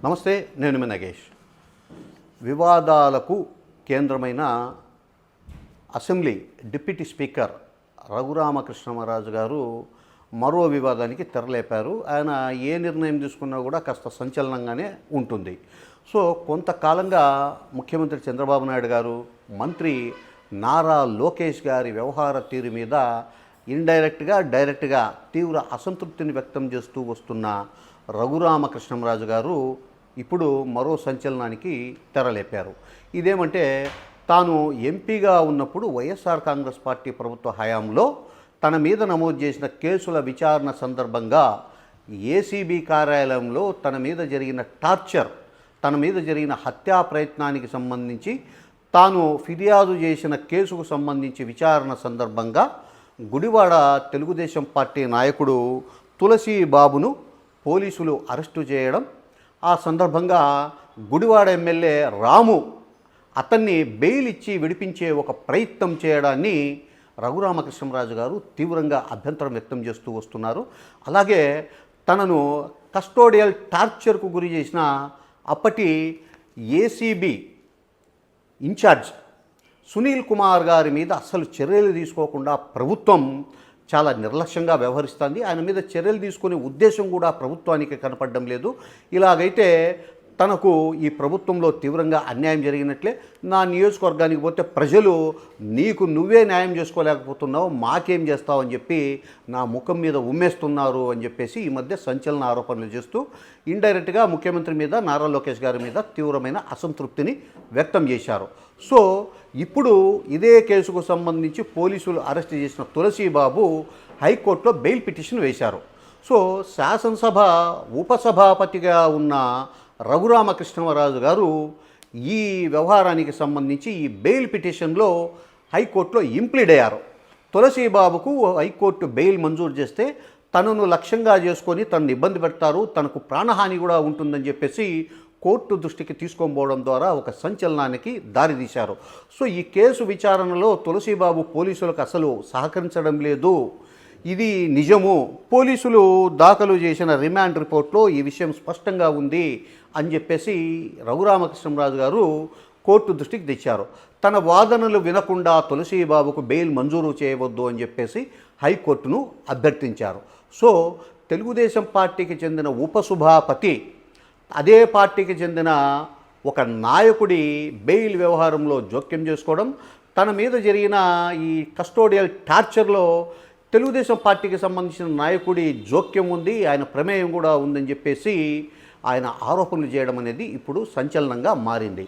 నమస్తే, నేను మీ నగేష్. వివాదాలకు కేంద్రమైన అసెంబ్లీ డిప్యూటీ స్పీకర్ రఘురామకృష్ణమరాజు గారు మరో వివాదానికి తెరలేపారు. ఆయన ఏ నిర్ణయం తీసుకున్నా కూడా కాస్త సంచలనంగానే ఉంటుంది. సో కొంతకాలంగా ముఖ్యమంత్రి చంద్రబాబు నాయుడు గారు, మంత్రి నారా లోకేష్ గారి వ్యవహార తీరు మీద ఇండైరెక్ట్గా డైరెక్ట్గా తీవ్ర అసంతృప్తిని వ్యక్తం చేస్తూ వస్తున్న రఘురామకృష్ణమరాజు గారు ఇప్పుడు మరో సంచలనానికి తెరలేపారు. ఇదేమంటే, తాను ఎంపీగా ఉన్నప్పుడు వైఎస్ఆర్ కాంగ్రెస్ పార్టీ ప్రభుత్వ హయాంలో తన మీద నమోదు చేసిన కేసుల విచారణ సందర్భంగా ఏసీబీ కార్యాలయంలో తన మీద జరిగిన టార్చర్, తన మీద జరిగిన హత్యా ప్రయత్నానికి సంబంధించి తాను ఫిర్యాదు చేసిన కేసుకు సంబంధించి విచారణ సందర్భంగా గుడివాడ తెలుగుదేశం పార్టీ నాయకుడు తులసి బాబును పోలీసులు అరెస్టు చేయడం, ఆ సందర్భంగా గుడివాడ ఎమ్మెల్యే రాము అతన్ని బెయిల్ ఇచ్చి విడిపించే ఒక ప్రయత్నం చేయడాన్ని రఘురామకృష్ణమరాజు గారు తీవ్రంగా అభ్యంతరం వ్యక్తం చేస్తూ వస్తున్నారు. అలాగే తనను కస్టోడియల్ టార్చర్కు గురి చేసిన అప్పటి ఏసీబీ ఇన్ఛార్జ్ సునీల్ కుమార్ గారి మీద అస్సలు చర్యలు తీసుకోకుండా ప్రభుత్వం చాలా నిర్లక్ష్యంగా వ్యవహరిస్తుంది. ఆయన మీద చర్యలు తీసుకునే ఉద్దేశం కూడా ప్రభుత్వానికి కనపడడం లేదు. ఇలాగైతే తనకు ఈ ప్రభుత్వంలో తీవ్రంగా అన్యాయం జరిగినట్లే. నా నియోజకవర్గానికి పోతే ప్రజలు నీకు నువ్వే న్యాయం చేసుకోలేకపోతున్నావు, మాకేం చేస్తావు అని చెప్పి నా ముఖం మీద ఉమ్మేస్తున్నారు అని చెప్పేసి ఈ మధ్య సంచలన ఆరోపణలు చేస్తూ ఇండైరెక్ట్గా ముఖ్యమంత్రి మీద, నారా లోకేష్ గారి మీద తీవ్రమైన అసంతృప్తిని వ్యక్తం చేశారు. సో ఇప్పుడు ఇదే కేసుకు సంబంధించి పోలీసులు అరెస్ట్ చేసిన తులసి బాబు హైకోర్టులో బెయిల్ పిటిషన్ వేశారు. సో శాసనసభ ఉపసభాపతిగా ఉన్న రఘురామకృష్ణమరాజు గారు ఈ వ్యవహారానికి సంబంధించి ఈ బెయిల్ పిటిషన్లో హైకోర్టులో ఇంప్లీడ్ అయ్యారు. తులసి బాబుకు హైకోర్టు బెయిల్ మంజూరు చేస్తే తనను లక్ష్యంగా చేసుకొని తనను ఇబ్బంది పెడతారు, తనకు ప్రాణహాని కూడా ఉంటుందని చెప్పేసి కోర్టు దృష్టికి తీసుకొని ద్వారా ఒక సంచలనానికి దారితీశారు. సో ఈ కేసు విచారణలో తులసిబాబు పోలీసులకు అసలు సహకరించడం లేదు, ఇది నిజము, పోలీసులు దాఖలు చేసిన రిమాండ్ రిపోర్ట్లో ఈ విషయం స్పష్టంగా ఉంది అని చెప్పేసి రఘురామకృష్ణమరాజు గారు కోర్టు దృష్టికి తెచ్చారు. తన వాదనలు వినకుండా తులసిబాబుకు బెయిల్ మంజూరు చేయవద్దు అని చెప్పేసి హైకోర్టును అభ్యర్థించారు. సో తెలుగుదేశం పార్టీకి చెందిన ఉపసభాపతి అదే పార్టీకి చెందిన ఒక నాయకుడి బెయిల్ వ్యవహారంలో జోక్యం చేసుకోవడం, తన మీద జరిగిన ఈ కస్టోడియల్ టార్చర్లో తెలుగుదేశం పార్టీకి సంబంధించిన నాయకుడి జోక్యం ఉంది, ఆయన ప్రమేయం కూడా ఉందని చెప్పేసి ఆయన ఆరోపణలు చేయడం అనేది ఇప్పుడు సంచలనంగా మారింది.